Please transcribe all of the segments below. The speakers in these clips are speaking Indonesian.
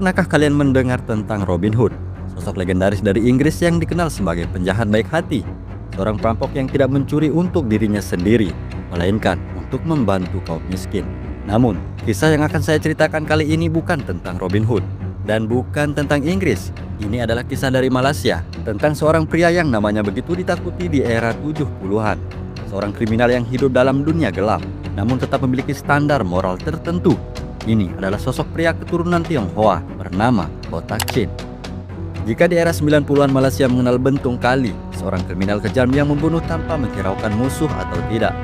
Pernahkah kalian mendengar tentang Robin Hood? Sosok legendaris dari Inggris yang dikenal sebagai penjahat baik hati. Seorang perampok yang tidak mencuri untuk dirinya sendiri, melainkan untuk membantu kaum miskin. Namun, kisah yang akan saya ceritakan kali ini bukan tentang Robin Hood dan bukan tentang Inggris. Ini adalah kisah dari Malaysia tentang seorang pria yang namanya begitu ditakuti di era 70-an. Seorang kriminal yang hidup dalam dunia gelap, namun tetap memiliki standar moral tertentu. Ini adalah sosok pria keturunan Tionghoa bernama Botak Chin. Jika di era 90-an Malaysia mengenal Bentung Kali, seorang kriminal kejam yang membunuh tanpa menghiraukan musuh atau tidak,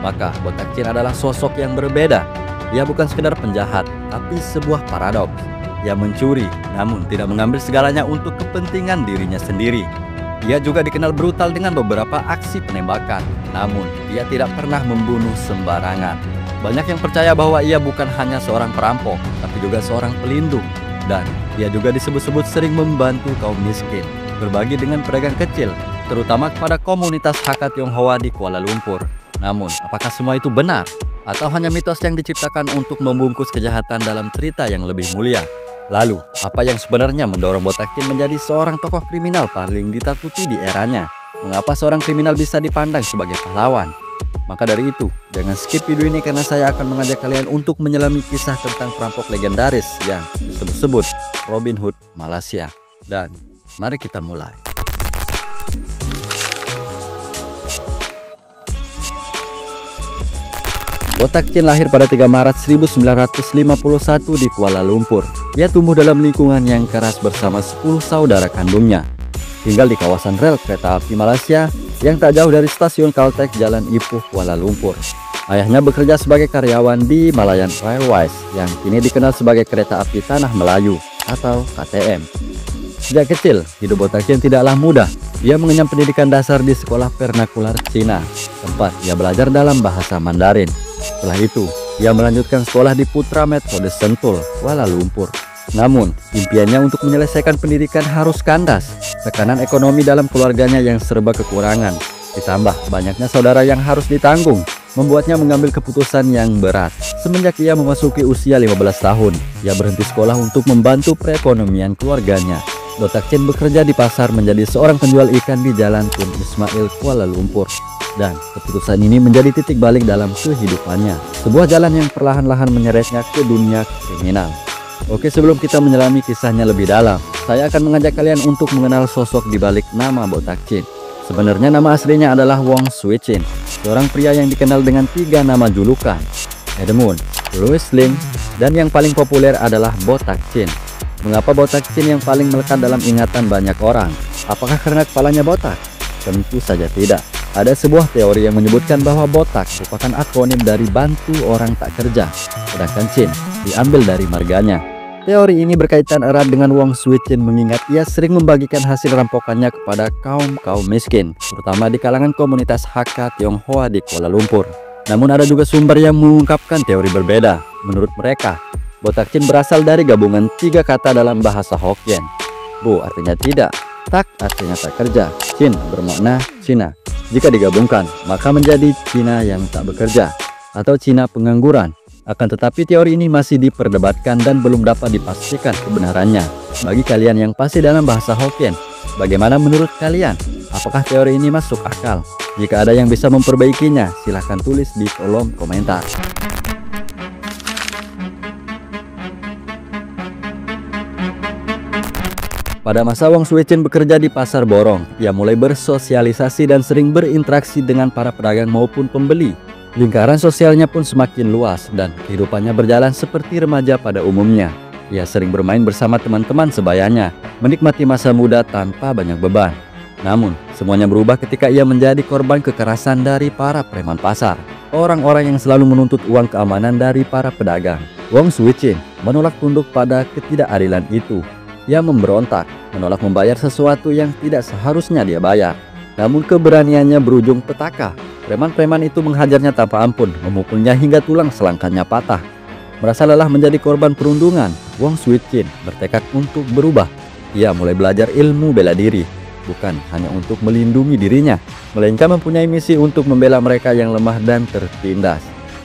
maka Botak Chin adalah sosok yang berbeda. Dia bukan sekedar penjahat, tapi sebuah paradoks. Dia mencuri, namun tidak mengambil segalanya untuk kepentingan dirinya sendiri. Dia juga dikenal brutal dengan beberapa aksi penembakan, namun dia tidak pernah membunuh sembarangan. Banyak yang percaya bahwa ia bukan hanya seorang perampok, tapi juga seorang pelindung. Dan dia juga disebut-sebut sering membantu kaum miskin, berbagi dengan pedagang kecil, terutama kepada komunitas Hakka Tionghoa di Kuala Lumpur. Namun, apakah semua itu benar? Atau hanya mitos yang diciptakan untuk membungkus kejahatan dalam cerita yang lebih mulia? Lalu, apa yang sebenarnya mendorong Botak Chin menjadi seorang tokoh kriminal paling ditakuti di eranya? Mengapa seorang kriminal bisa dipandang sebagai pahlawan? Maka dari itu, jangan skip video ini karena saya akan mengajak kalian untuk menyelami kisah tentang perampok legendaris yang disebut-sebut Robin Hood Malaysia. Dan mari kita mulai. Botak Chin lahir pada 3 Maret 1951 di Kuala Lumpur. Dia tumbuh dalam lingkungan yang keras bersama 10 saudara kandungnya. Tinggal di kawasan rel kereta api Malaysia yang tak jauh dari stasiun Caltex Jalan Ipoh, Kuala Lumpur. Ayahnya bekerja sebagai karyawan di Malayan Railways yang kini dikenal sebagai Kereta Api Tanah Melayu atau KTM. Sejak kecil, hidup Botak Chin tidaklah mudah. Dia mengenyam pendidikan dasar di sekolah vernakular Cina, tempat ia belajar dalam bahasa Mandarin. Setelah itu, ia melanjutkan sekolah di Putra Methodist Sentul, Kuala Lumpur. Namun, impiannya untuk menyelesaikan pendidikan harus kandas. Tekanan ekonomi dalam keluarganya yang serba kekurangan, ditambah banyaknya saudara yang harus ditanggung, membuatnya mengambil keputusan yang berat. Semenjak ia memasuki usia 15 tahun, ia berhenti sekolah untuk membantu perekonomian keluarganya. Botak Chin bekerja di pasar menjadi seorang penjual ikan di Jalan Tun Ismail, Kuala Lumpur. Dan keputusan ini menjadi titik balik dalam kehidupannya. Sebuah jalan yang perlahan-lahan menyeretnya ke dunia kriminal. Oke, sebelum kita menyelami kisahnya lebih dalam, saya akan mengajak kalian untuk mengenal sosok di balik nama Botak Chin. Sebenarnya nama aslinya adalah Wong Swee Chin, seorang pria yang dikenal dengan 3 nama julukan: Edmund, Louis Lim, dan yang paling populer adalah Botak Chin. Mengapa Botak Chin yang paling melekat dalam ingatan banyak orang? Apakah karena kepalanya botak? Tentu saja tidak. Ada sebuah teori yang menyebutkan bahwa botak merupakan akronim dari bantu orang tak kerja, sedangkan Chin diambil dari marganya. Teori ini berkaitan erat dengan Wong Swee Chin mengingat ia sering membagikan hasil rampokannya kepada kaum miskin, terutama di kalangan komunitas Hakka Tionghoa di Kuala Lumpur. Namun ada juga sumber yang mengungkapkan teori berbeda. Menurut mereka, Botak Chin berasal dari gabungan 3 kata dalam bahasa Hokkien. Bu artinya tidak, tak artinya tak kerja, Chin bermakna Cina. Jika digabungkan, maka menjadi Cina yang tak bekerja atau Cina pengangguran. Akan tetapi teori ini masih diperdebatkan dan belum dapat dipastikan kebenarannya. Bagi kalian yang pasti dalam bahasa Hokkien, bagaimana menurut kalian? Apakah teori ini masuk akal? Jika ada yang bisa memperbaikinya, silahkan tulis di kolom komentar. Pada masa Wong Swee Chin bekerja di Pasar Borong, ia mulai bersosialisasi dan sering berinteraksi dengan para pedagang maupun pembeli. Lingkaran sosialnya pun semakin luas dan kehidupannya berjalan seperti remaja pada umumnya. Ia sering bermain bersama teman-teman sebayanya, menikmati masa muda tanpa banyak beban. Namun, semuanya berubah ketika ia menjadi korban kekerasan dari para preman pasar, orang-orang yang selalu menuntut uang keamanan dari para pedagang. Wong Swee Chin menolak tunduk pada ketidakadilan itu. Ia memberontak, menolak membayar sesuatu yang tidak seharusnya dia bayar. Namun keberaniannya berujung petaka. Preman-preman itu menghajarnya tanpa ampun, memukulnya hingga tulang selangkannya patah. Merasa lelah menjadi korban perundungan, Wong Swee Chin bertekad untuk berubah. Ia mulai belajar ilmu bela diri, bukan hanya untuk melindungi dirinya, melainkan mempunyai misi untuk membela mereka yang lemah dan tertindas.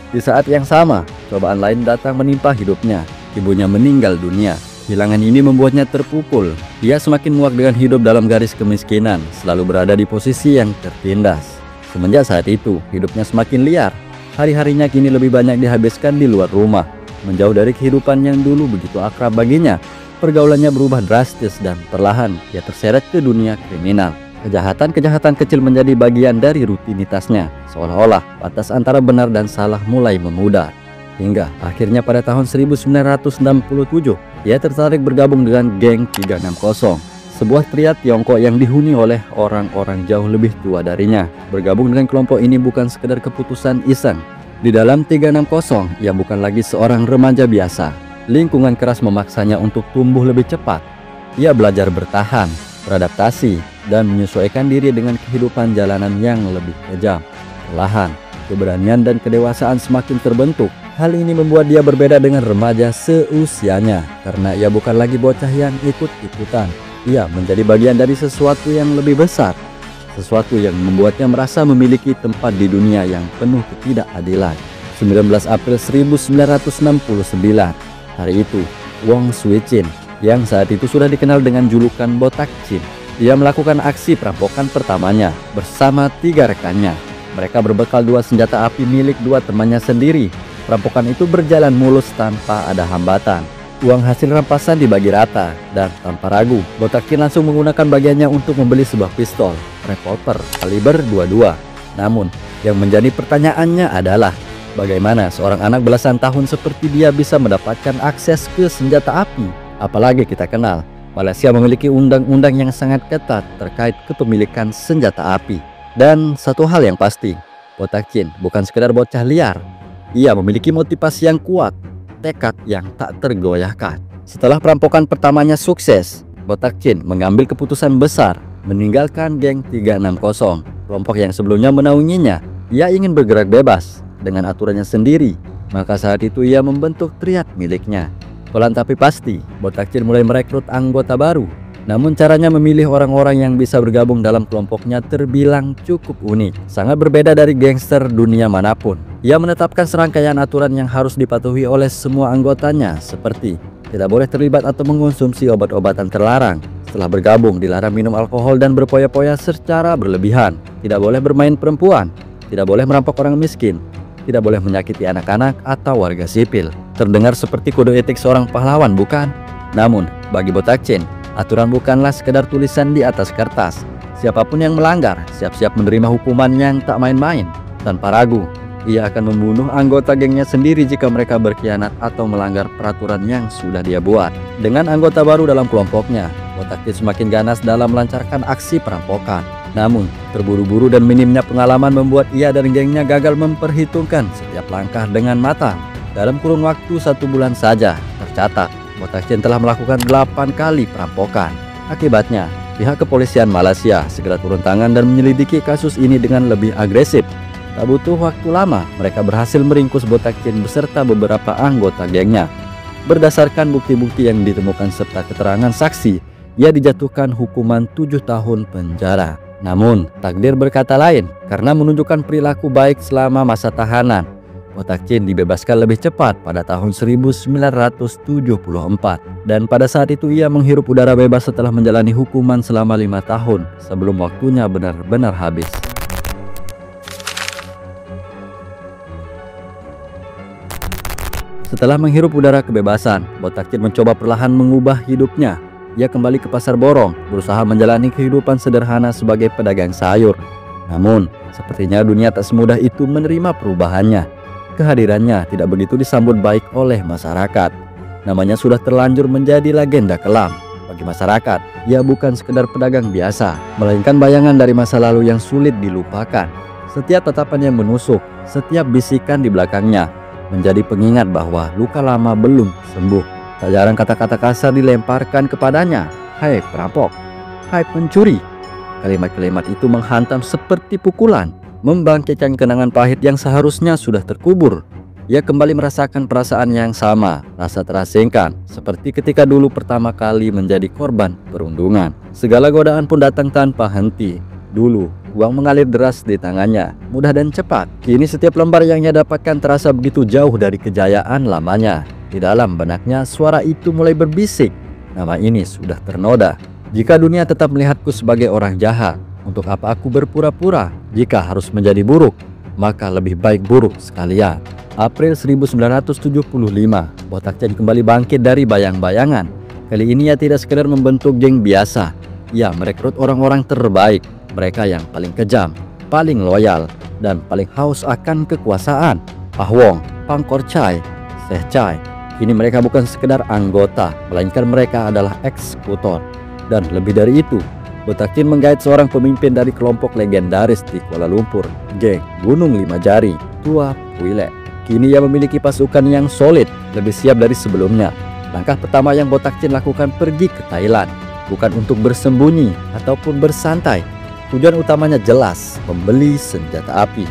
Di saat yang sama, cobaan lain datang menimpa hidupnya. Ibunya meninggal dunia. Kehilangan ini membuatnya terpukul. Ia semakin muak dengan hidup dalam garis kemiskinan, selalu berada di posisi yang tertindas. Semenjak saat itu, hidupnya semakin liar. Hari-harinya kini lebih banyak dihabiskan di luar rumah, menjauh dari kehidupan yang dulu begitu akrab baginya. Pergaulannya berubah drastis dan perlahan ia terseret ke dunia kriminal. Kejahatan-kejahatan kecil menjadi bagian dari rutinitasnya, seolah-olah batas antara benar dan salah mulai memudar. Hingga akhirnya pada tahun 1967, ia tertarik bergabung dengan geng 360, sebuah tria Tiongkok yang dihuni oleh orang-orang jauh lebih tua darinya. Bergabung dengan kelompok ini bukan sekedar keputusan iseng. Di dalam 360, ia bukan lagi seorang remaja biasa. Lingkungan keras memaksanya untuk tumbuh lebih cepat. Ia belajar bertahan, beradaptasi, dan menyesuaikan diri dengan kehidupan jalanan yang lebih kejam. Perlahan, keberanian dan kedewasaan semakin terbentuk. Hal ini membuat dia berbeda dengan remaja seusianya, karena ia bukan lagi bocah yang ikut-ikutan. Ia menjadi bagian dari sesuatu yang lebih besar, sesuatu yang membuatnya merasa memiliki tempat di dunia yang penuh ketidakadilan. 19 April 1969, hari itu Wong Sui Chin, yang saat itu sudah dikenal dengan julukan Botak Chin, ia melakukan aksi perampokan pertamanya bersama 3 rekannya. Mereka berbekal 2 senjata api milik 2 temannya sendiri. Perampokan itu berjalan mulus tanpa ada hambatan. Uang hasil rampasan dibagi rata, dan tanpa ragu, Botak Chin langsung menggunakan bagiannya untuk membeli sebuah pistol revolver kaliber 22. Namun, yang menjadi pertanyaannya adalah, bagaimana seorang anak belasan tahun seperti dia bisa mendapatkan akses ke senjata api? Apalagi kita kenal, Malaysia memiliki undang-undang yang sangat ketat terkait kepemilikan senjata api. Dan satu hal yang pasti, Botak Chin bukan sekedar bocah liar. Ia memiliki motivasi yang kuat, tekad yang tak tergoyahkan. Setelah perampokan pertamanya sukses, Botak Chin mengambil keputusan besar, meninggalkan geng 360, kelompok yang sebelumnya menaunginya. Ia ingin bergerak bebas dengan aturannya sendiri. Maka saat itu ia membentuk triad miliknya. Pelan tapi pasti, Botak Chin mulai merekrut anggota baru. Namun caranya memilih orang-orang yang bisa bergabung dalam kelompoknya terbilang cukup unik. Sangat berbeda dari gangster dunia manapun. Ia menetapkan serangkaian aturan yang harus dipatuhi oleh semua anggotanya, seperti tidak boleh terlibat atau mengonsumsi obat-obatan terlarang. Setelah bergabung, dilarang minum alkohol dan berpoya-poya secara berlebihan. Tidak boleh bermain perempuan. Tidak boleh merampok orang miskin. Tidak boleh menyakiti anak-anak atau warga sipil. Terdengar seperti kode etik seorang pahlawan, bukan? Namun, bagi Botak Chin, aturan bukanlah sekedar tulisan di atas kertas. Siapapun yang melanggar, siap-siap menerima hukuman yang tak main-main. Tanpa ragu, ia akan membunuh anggota gengnya sendiri jika mereka berkhianat atau melanggar peraturan yang sudah dia buat. Dengan anggota baru dalam kelompoknya, Botak Chin semakin ganas dalam melancarkan aksi perampokan. Namun, terburu-buru dan minimnya pengalaman membuat ia dan gengnya gagal memperhitungkan setiap langkah dengan matang. Dalam kurun waktu 1 bulan saja, tercatat Botak Chin telah melakukan 8 kali perampokan. Akibatnya, pihak kepolisian Malaysia segera turun tangan dan menyelidiki kasus ini dengan lebih agresif. Tak butuh waktu lama, mereka berhasil meringkus Botak Chin beserta beberapa anggota gengnya. Berdasarkan bukti-bukti yang ditemukan serta keterangan saksi, ia dijatuhkan hukuman 7 tahun penjara. Namun, takdir berkata lain. Karena menunjukkan perilaku baik selama masa tahanan, Botak Chin dibebaskan lebih cepat pada tahun 1974. Dan pada saat itu ia menghirup udara bebas setelah menjalani hukuman selama 5 tahun sebelum waktunya benar-benar habis. Setelah menghirup udara kebebasan, Botak Chin mencoba perlahan mengubah hidupnya. Ia kembali ke pasar borong, berusaha menjalani kehidupan sederhana sebagai pedagang sayur. Namun, sepertinya dunia tak semudah itu menerima perubahannya. Kehadirannya tidak begitu disambut baik oleh masyarakat. Namanya sudah terlanjur menjadi legenda kelam. Bagi masyarakat, ia bukan sekedar pedagang biasa, melainkan bayangan dari masa lalu yang sulit dilupakan. Setiap tatapan yang menusuk, setiap bisikan di belakangnya, menjadi pengingat bahwa luka lama belum sembuh. Tak jarang kata-kata kasar dilemparkan kepadanya. "Hai perampok, hai pencuri." Kalimat-kalimat itu menghantam seperti pukulan, membangkitkan kenangan pahit yang seharusnya sudah terkubur. Ia kembali merasakan perasaan yang sama, rasa terasingkan, seperti ketika dulu pertama kali menjadi korban perundungan. Segala godaan pun datang tanpa henti. Dulu, uang mengalir deras di tangannya, mudah dan cepat. Kini setiap lembar yang ia dapatkan terasa begitu jauh dari kejayaan lamanya. Di dalam benaknya suara itu mulai berbisik. Nama ini sudah ternoda. Jika dunia tetap melihatku sebagai orang jahat, untuk apa aku berpura-pura? Jika harus menjadi buruk, maka lebih baik buruk sekalian. April 1975, Botak Chen kembali bangkit dari bayang-bayangan. Kali ini ia tidak sekedar membentuk geng biasa. Ia merekrut orang-orang terbaik, mereka yang paling kejam, paling loyal, dan paling haus akan kekuasaan. Ah Wong, Pang Korchai, Seh Chai. Kini mereka bukan sekedar anggota, melainkan mereka adalah eksekutor. Dan lebih dari itu, Botak Chen menggait seorang pemimpin dari kelompok legendaris di Kuala Lumpur, geng Gunung Lima Jari, Tua Puile. Kini ia memiliki pasukan yang solid, lebih siap dari sebelumnya. Langkah pertama yang Botak Chen lakukan pergi ke Thailand, bukan untuk bersembunyi ataupun bersantai. Tujuan utamanya jelas, membeli senjata api.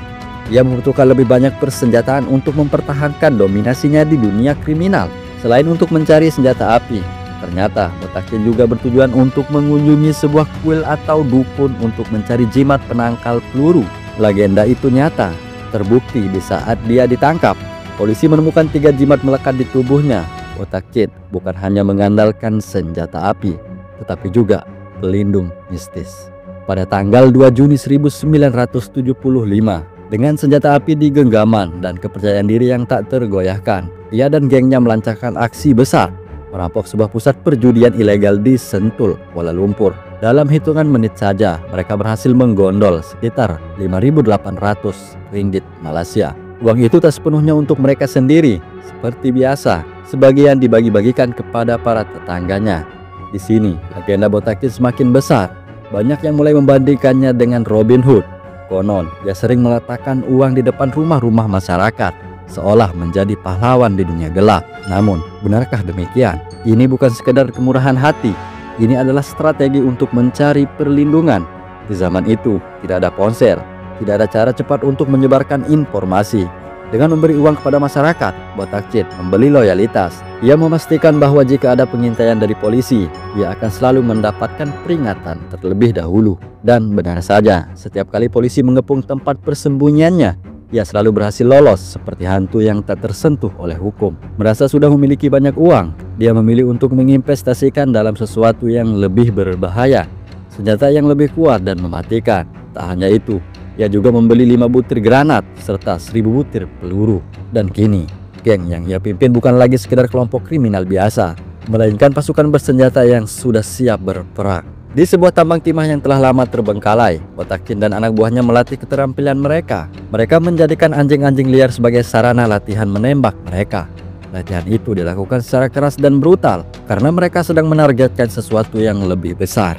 Ia membutuhkan lebih banyak persenjataan untuk mempertahankan dominasinya di dunia kriminal. Selain untuk mencari senjata api, ternyata Botak Chen juga bertujuan untuk mengunjungi sebuah kuil atau dukun untuk mencari jimat penangkal peluru. Legenda itu nyata, terbukti di saat dia ditangkap. Polisi menemukan 3 jimat melekat di tubuhnya. Botak Chen bukan hanya mengandalkan senjata api, tetapi juga pelindung mistis. Pada tanggal 2 Juni 1975, dengan senjata api di genggaman dan kepercayaan diri yang tak tergoyahkan, ia dan gengnya melancarkan aksi besar, merampok sebuah pusat perjudian ilegal di Sentul, Kuala Lumpur. Dalam hitungan menit saja, mereka berhasil menggondol sekitar 5.800 ringgit Malaysia. Uang itu tak sepenuhnya untuk mereka sendiri. Seperti biasa, sebagian dibagi-bagikan kepada para tetangganya. Di sini, legenda Botak Chen semakin besar. Banyak yang mulai membandingkannya dengan Robin Hood. Konon, dia sering meletakkan uang di depan rumah-rumah masyarakat, seolah menjadi pahlawan di dunia gelap. Namun, benarkah demikian? Ini bukan sekedar kemurahan hati. Ini adalah strategi untuk mencari perlindungan. Di zaman itu, tidak ada ponsel, tidak ada cara cepat untuk menyebarkan informasi. Dengan memberi uang kepada masyarakat, Botak Chen membeli loyalitas. Ia memastikan bahwa jika ada pengintaian dari polisi, ia akan selalu mendapatkan peringatan terlebih dahulu. Dan benar saja, setiap kali polisi mengepung tempat persembunyiannya, ia selalu berhasil lolos seperti hantu yang tak tersentuh oleh hukum. Merasa sudah memiliki banyak uang, dia memilih untuk menginvestasikan dalam sesuatu yang lebih berbahaya, senjata yang lebih kuat dan mematikan. Tak hanya itu, ia juga membeli 5 butir granat serta 1000 butir peluru. Dan kini, geng yang ia pimpin bukan lagi sekedar kelompok kriminal biasa, melainkan pasukan bersenjata yang sudah siap berperang. Di sebuah tambang timah yang telah lama terbengkalai, Botak Chen dan anak buahnya melatih keterampilan mereka. Mereka menjadikan anjing-anjing liar sebagai sarana latihan menembak mereka. Latihan itu dilakukan secara keras dan brutal karena mereka sedang menargetkan sesuatu yang lebih besar.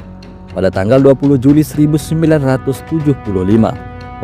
Pada tanggal 20 Juli 1975,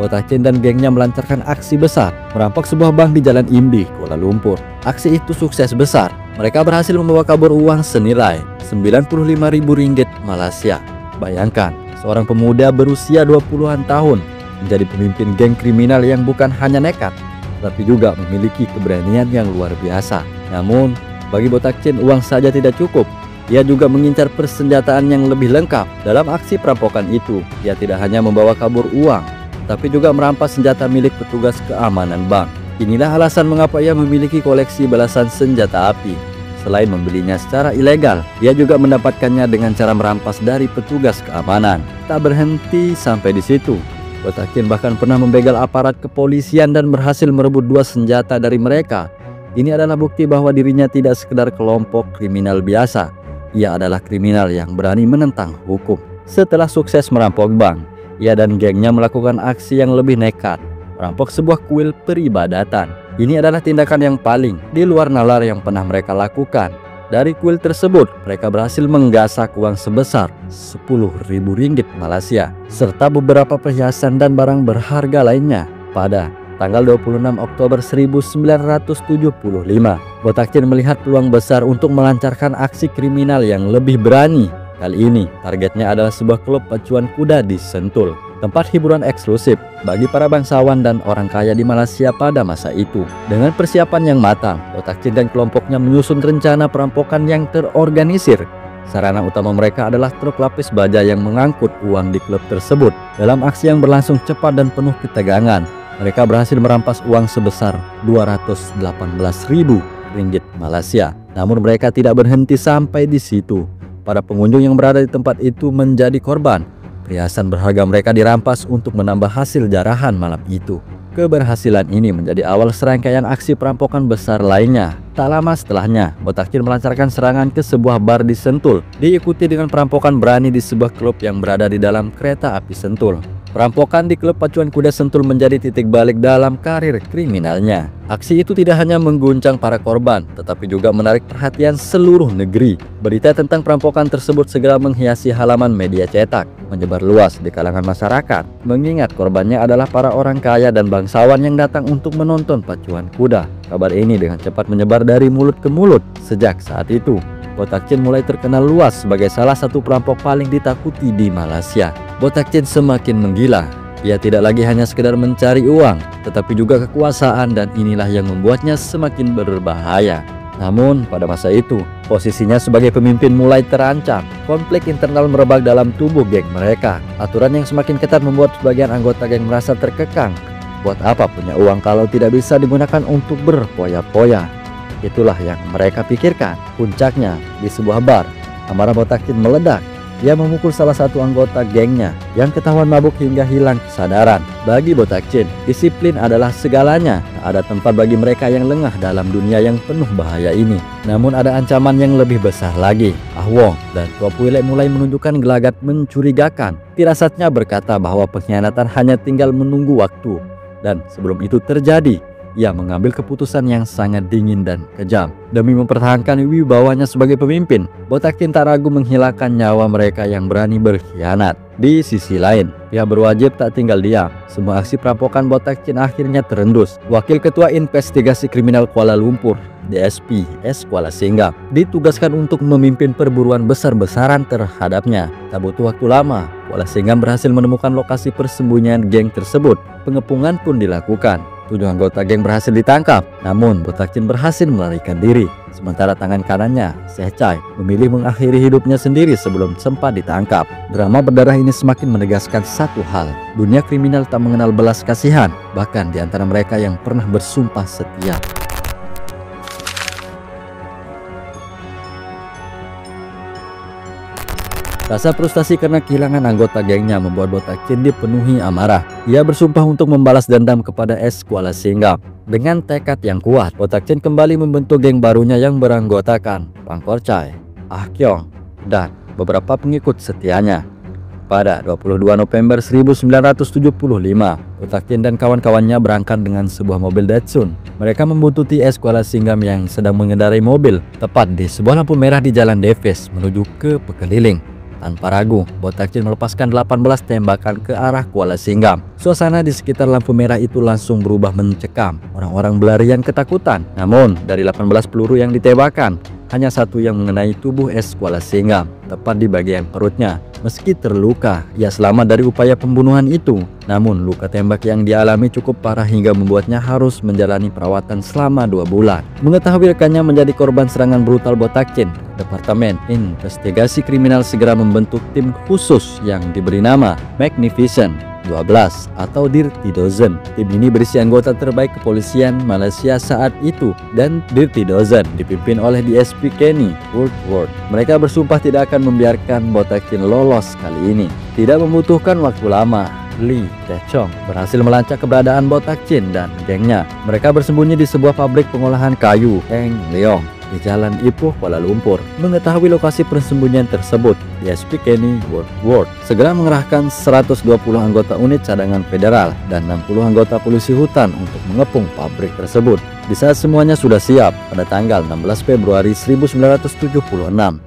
Botak Chen dan gengnya melancarkan aksi besar, merampok sebuah bank di Jalan Imbi, Kuala Lumpur. Aksi itu sukses besar. Mereka berhasil membawa kabur uang senilai 95.000 ringgit Malaysia. Bayangkan, seorang pemuda berusia 20-an tahun menjadi pemimpin geng kriminal yang bukan hanya nekat, tapi juga memiliki keberanian yang luar biasa. Namun, bagi Botak Chen uang saja tidak cukup. Ia juga mengincar persenjataan yang lebih lengkap. Dalam aksi perampokan itu, ia tidak hanya membawa kabur uang, tapi juga merampas senjata milik petugas keamanan bank. Inilah alasan mengapa ia memiliki koleksi belasan senjata api. Selain membelinya secara ilegal, ia juga mendapatkannya dengan cara merampas dari petugas keamanan. Tak berhenti sampai di situ, Botak Chen bahkan pernah membegal aparat kepolisian dan berhasil merebut 2 senjata dari mereka. Ini adalah bukti bahwa dirinya tidak sekedar kelompok kriminal biasa. Ia adalah kriminal yang berani menentang hukum. Setelah sukses merampok bank, ia dan gengnya melakukan aksi yang lebih nekat, merampok sebuah kuil peribadatan. Ini adalah tindakan yang paling di luar nalar yang pernah mereka lakukan. Dari kuil tersebut, mereka berhasil menggasak uang sebesar 10.000 ringgit Malaysia, serta beberapa perhiasan dan barang berharga lainnya. Pada tanggal 26 Oktober 1975, Botak Chen melihat peluang besar untuk melancarkan aksi kriminal yang lebih berani. Kali ini, targetnya adalah sebuah klub pacuan kuda di Sentul, tempat hiburan eksklusif bagi para bangsawan dan orang kaya di Malaysia pada masa itu. Dengan persiapan yang matang, Botak Chen dan kelompoknya menyusun rencana perampokan yang terorganisir. Sarana utama mereka adalah truk lapis baja yang mengangkut uang di klub tersebut. Dalam aksi yang berlangsung cepat dan penuh ketegangan, mereka berhasil merampas uang sebesar 218.000 ringgit Malaysia. Namun mereka tidak berhenti sampai di situ. Para pengunjung yang berada di tempat itu menjadi korban. Perhiasan berharga mereka dirampas untuk menambah hasil jarahan malam itu. Keberhasilan ini menjadi awal serangkaian aksi perampokan besar lainnya. Tak lama setelahnya, Botak Chin melancarkan serangan ke sebuah bar di Sentul, diikuti dengan perampokan berani di sebuah klub yang berada di dalam kereta api Sentul. Perampokan di klub pacuan kuda Sentul menjadi titik balik dalam karir kriminalnya. Aksi itu tidak hanya mengguncang para korban, tetapi juga menarik perhatian seluruh negeri. Berita tentang perampokan tersebut segera menghiasi halaman media cetak, menyebar luas di kalangan masyarakat, mengingat korbannya adalah para orang kaya dan bangsawan yang datang untuk menonton pacuan kuda. Kabar ini dengan cepat menyebar dari mulut ke mulut. Sejak saat itu, Botak Chin mulai terkenal luas sebagai salah satu perampok paling ditakuti di Malaysia. Botak Chin semakin menggila. Ia tidak lagi hanya sekedar mencari uang, tetapi juga kekuasaan, dan inilah yang membuatnya semakin berbahaya. Namun pada masa itu, posisinya sebagai pemimpin mulai terancam. Konflik internal merebak dalam tubuh geng mereka. Aturan yang semakin ketat membuat sebagian anggota geng merasa terkekang. Buat apa punya uang kalau tidak bisa digunakan untuk berpoya-poya? Itulah yang mereka pikirkan. Puncaknya di sebuah bar, amarah Botak Chin meledak. Ia memukul salah satu anggota gengnya yang ketahuan mabuk hingga hilang kesadaran. Bagi Botak Chin, disiplin adalah segalanya. Tak ada tempat bagi mereka yang lengah dalam dunia yang penuh bahaya ini. Namun ada ancaman yang lebih besar lagi. Ah Wong dan Tua Pui Lek mulai menunjukkan gelagat mencurigakan. Firasatnya berkata bahwa pengkhianatan hanya tinggal menunggu waktu. Dan sebelum itu terjadi, ia mengambil keputusan yang sangat dingin dan kejam. Demi mempertahankan wibawanya sebagai pemimpin, Botak Chin tak ragu menghilangkan nyawa mereka yang berani berkhianat. Di sisi lain, pihak berwajib tak tinggal diam. Semua aksi perampokan Botak Chin akhirnya terendus. Wakil Ketua Investigasi Kriminal Kuala Lumpur, DSP S. Kuala Singgam, ditugaskan untuk memimpin perburuan besar-besaran terhadapnya. Tak butuh waktu lama, Kuala Singgam berhasil menemukan lokasi persembunyian geng tersebut. Pengepungan pun dilakukan. 7 anggota geng berhasil ditangkap, namun Botak Chin berhasil melarikan diri. Sementara tangan kanannya, Seh Chai, memilih mengakhiri hidupnya sendiri sebelum sempat ditangkap. Drama berdarah ini semakin menegaskan satu hal: dunia kriminal tak mengenal belas kasihan, bahkan di antara mereka yang pernah bersumpah setia. Rasa frustasi karena kehilangan anggota gengnya membuat Botak Chin dipenuhi amarah. Ia bersumpah untuk membalas dendam kepada S. Kuala Singgam. Dengan tekad yang kuat, Botak Chin kembali membentuk geng barunya yang beranggotakan Pang Korchai, Ah Kiong, dan beberapa pengikut setianya. Pada 22 November 1975, Botak Chin dan kawan-kawannya berangkat dengan sebuah mobil Datsun. Mereka membuntuti S. Kuala Singgam yang sedang mengendarai mobil tepat di sebuah lampu merah di Jalan Davis menuju ke Pekeliling. Tanpa ragu, Botak Chin melepaskan 18 tembakan ke arah Kuala Singgam. Suasana di sekitar lampu merah itu langsung berubah mencekam. Orang-orang berlarian ketakutan. Namun, dari 18 peluru yang ditembakkan, hanya satu yang mengenai tubuh S. Kuala Singgam, tepat di bagian perutnya. Meski terluka, ia selamat dari upaya pembunuhan itu. Namun, luka tembak yang dialami cukup parah hingga membuatnya harus menjalani perawatan selama 2 bulan. Mengetahui rekannya menjadi korban serangan brutal Botak Chin, Departemen Investigasi Kriminal segera membentuk tim khusus yang diberi nama Magnificent 12 atau Dirty Dozen. Tim ini berisi anggota terbaik kepolisian Malaysia saat itu, dan Dirty Dozen dipimpin oleh DSP Kenny Woodward. Mereka bersumpah tidak akan membiarkan Botak Chin lolos kali ini. Tidak membutuhkan waktu lama, Lee Tae-chong berhasil melacak keberadaan Botak Chin dan gengnya. Mereka bersembunyi di sebuah pabrik pengolahan kayu Heng Leong di Jalan Ipoh, Kuala Lumpur. Mengetahui lokasi persembunyian tersebut, DSP Kenny Woodward segera mengerahkan 120 anggota unit cadangan federal dan 60 anggota polisi hutan untuk mengepung pabrik tersebut. Di saat semuanya sudah siap, pada tanggal 16 Februari 1976,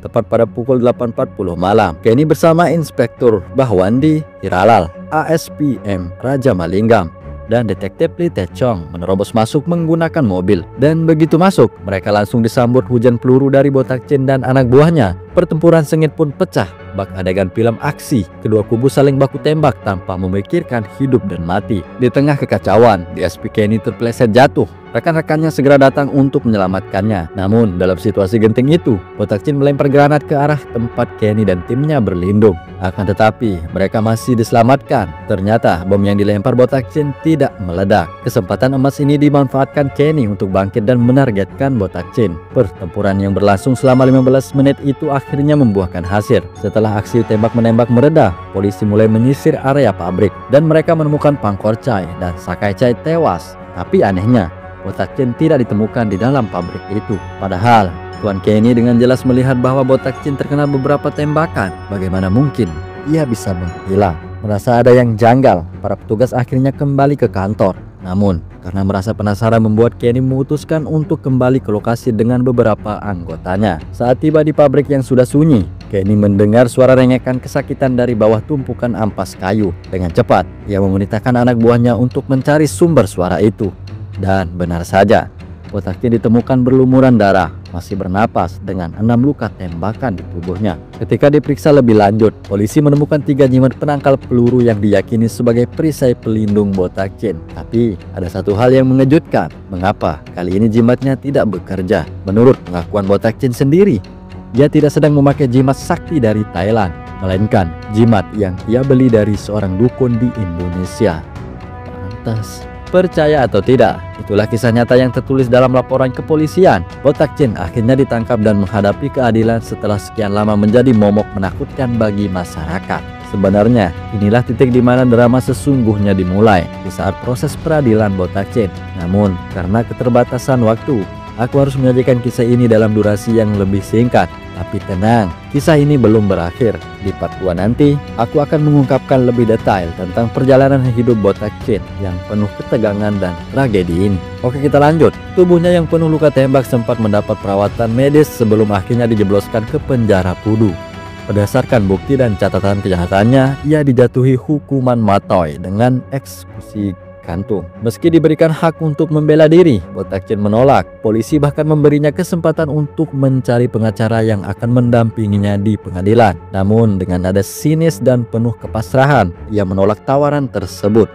tepat pada pukul 8.40 malam, Kenny bersama Inspektur Bahwandi Hiralal, ASPM Raja Malinggam, dan detektif Lee Tae-chong menerobos masuk menggunakan mobil. Dan begitu masuk, mereka langsung disambut hujan peluru dari Botak Chin dan anak buahnya. Pertempuran sengit pun pecah. Bak adegan film aksi, kedua kubu saling baku tembak tanpa memikirkan hidup dan mati. Di tengah kekacauan, DSP Kenny terpeleset jatuh Rekan-rekannya segera datang untuk menyelamatkannya. Namun dalam situasi genting itu, Botak Chin melempar granat ke arah tempat Kenny dan timnya berlindung. Akan tetapi mereka masih diselamatkan. Ternyata bom yang dilempar Botak Chin tidak meledak. Kesempatan emas ini dimanfaatkan Kenny untuk bangkit dan menargetkan Botak Chin. Pertempuran yang berlangsung selama 15 menit itu akhirnya membuahkan hasil. Setelah aksi tembak-menembak mereda, polisi mulai menyisir area pabrik dan mereka menemukan Pangkor Chai dan Sakai Chai tewas. Tapi anehnya, Botak Chin tidak ditemukan di dalam pabrik itu. Padahal Tuan Kenny dengan jelas melihat bahwa Botak Chin terkena beberapa tembakan. Bagaimana mungkin ia bisa menghilang? Merasa ada yang janggal, para petugas akhirnya kembali ke kantor. Namun karena merasa penasaran membuat Kenny memutuskan untuk kembali ke lokasi dengan beberapa anggotanya. Saat tiba di pabrik yang sudah sunyi, Kenny mendengar suara rengekan kesakitan dari bawah tumpukan ampas kayu. Dengan cepat ia memerintahkan anak buahnya untuk mencari sumber suara itu. Dan benar saja, Botak Chin ditemukan berlumuran darah, masih bernapas dengan 6 luka tembakan di tubuhnya. Ketika diperiksa lebih lanjut, polisi menemukan 3 jimat penangkal peluru yang diyakini sebagai perisai pelindung Botak Chin. Tapi ada satu hal yang mengejutkan, mengapa kali ini jimatnya tidak bekerja? Menurut pengakuan Botak Chin sendiri, dia tidak sedang memakai jimat sakti dari Thailand, melainkan jimat yang ia beli dari seorang dukun di Indonesia. Pantas. Percaya atau tidak, itulah kisah nyata yang tertulis dalam laporan kepolisian. Botak Chin akhirnya ditangkap dan menghadapi keadilan setelah sekian lama menjadi momok menakutkan bagi masyarakat. Sebenarnya, inilah titik di mana drama sesungguhnya dimulai, di saat proses peradilan Botak Chin. Namun, karena keterbatasan waktu, aku harus menyajikan kisah ini dalam durasi yang lebih singkat. Tapi tenang, kisah ini belum berakhir. Di part 2 nanti, aku akan mengungkapkan lebih detail tentang perjalanan hidup Botak Chin yang penuh ketegangan dan tragedi ini. Oke, kita lanjut. Tubuhnya yang penuh luka tembak sempat mendapat perawatan medis sebelum akhirnya dijebloskan ke penjara Pudu. Berdasarkan bukti dan catatan kejahatannya, ia dijatuhi hukuman matoy dengan eksekusi gantung. Meski diberikan hak untuk membela diri, Botak Chin menolak. Polisi bahkan memberinya kesempatan untuk mencari pengacara yang akan mendampinginya di pengadilan. Namun dengan nada sinis dan penuh kepasrahan, ia menolak tawaran tersebut.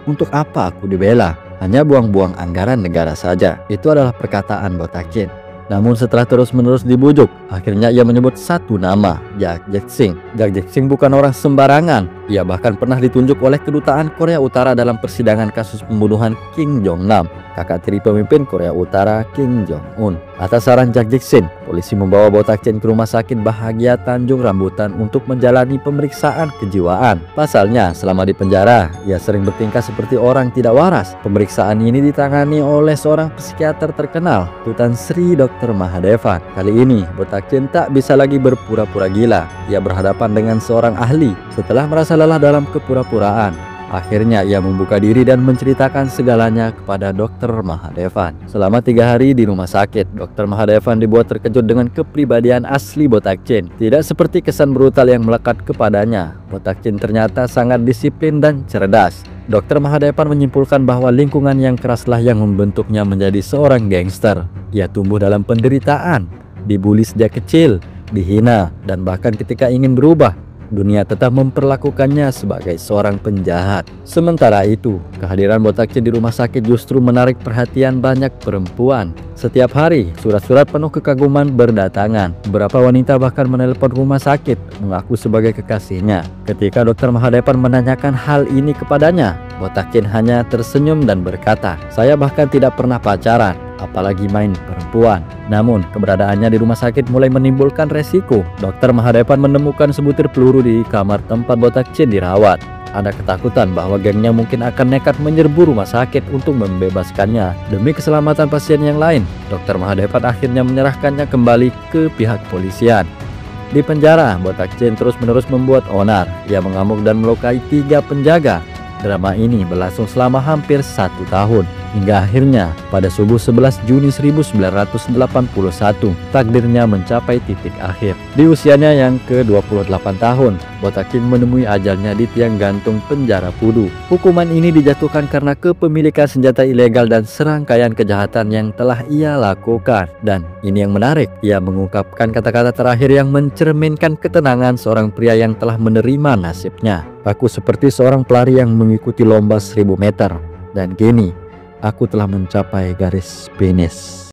Untuk apa aku dibela? Hanya buang-buang anggaran negara saja. Itu adalah perkataan Botak Chin. Namun setelah terus-menerus dibujuk, akhirnya ia menyebut satu nama, Jak Sing. Jak Sing bukan orang sembarangan. Ia bahkan pernah ditunjuk oleh kedutaan Korea Utara dalam persidangan kasus pembunuhan Kim Jong-nam, kakak tiri pemimpin Korea Utara Kim Jong-un. Atas saran Jak Sing, polisi membawa Botak Chin ke rumah sakit Bahagia Tanjung Rambutan untuk menjalani pemeriksaan kejiwaan. Pasalnya, selama di penjara, ia sering bertingkah seperti orang tidak waras. Pemeriksaan ini ditangani oleh seorang psikiater terkenal, Tutan Sri Dr. Mahadevan. Kali ini, Botak Chin tak bisa lagi berpura-pura gila. Ia berhadapan dengan seorang ahli. Setelah merasa lelah dalam kepura-puraan, akhirnya ia membuka diri dan menceritakan segalanya kepada Dr. Mahadevan. Selama 3 hari di rumah sakit, Dr. Mahadevan dibuat terkejut dengan kepribadian asli Botak Chin. Tidak seperti kesan brutal yang melekat kepadanya, Botak Chin ternyata sangat disiplin dan cerdas. Dr. Mahadevan menyimpulkan bahwa lingkungan yang keraslah yang membentuknya menjadi seorang gangster. Ia tumbuh dalam penderitaan, dibully sejak kecil, dihina, dan bahkan ketika ingin berubah, dunia tetap memperlakukannya sebagai seorang penjahat. Sementara itu, kehadiran Botak Chin di rumah sakit justru menarik perhatian banyak perempuan. Setiap hari, surat-surat penuh kekaguman berdatangan. Beberapa wanita bahkan menelpon rumah sakit mengaku sebagai kekasihnya. Ketika Dr. Mahadevan menanyakan hal ini kepadanya, Botak Chin hanya tersenyum dan berkata, "Saya bahkan tidak pernah pacaran, apalagi main perempuan." Namun keberadaannya di rumah sakit mulai menimbulkan resiko. Dr. Mahadevan menemukan sebutir peluru di kamar tempat Botak Chin dirawat. Ada ketakutan bahwa gengnya mungkin akan nekat menyerbu rumah sakit untuk membebaskannya. Demi keselamatan pasien yang lain, Dr. Mahadevan akhirnya menyerahkannya kembali ke pihak kepolisian. Di penjara, Botak Chin terus-menerus membuat onar. Ia mengamuk dan melukai 3 penjaga. Drama ini berlangsung selama hampir 1 tahun. Hingga akhirnya pada subuh 11 Juni 1981, takdirnya mencapai titik akhir. Di usianya yang ke-28 tahun, Botak Chin menemui ajalnya di tiang gantung penjara Pudu. Hukuman ini dijatuhkan karena kepemilikan senjata ilegal dan serangkaian kejahatan yang telah ia lakukan. Dan ini yang menarik, ia mengungkapkan kata-kata terakhir yang mencerminkan ketenangan seorang pria yang telah menerima nasibnya. "Aku seperti seorang pelari yang mengikuti lomba 1000 meter. Dan kini, aku telah mencapai garis finish.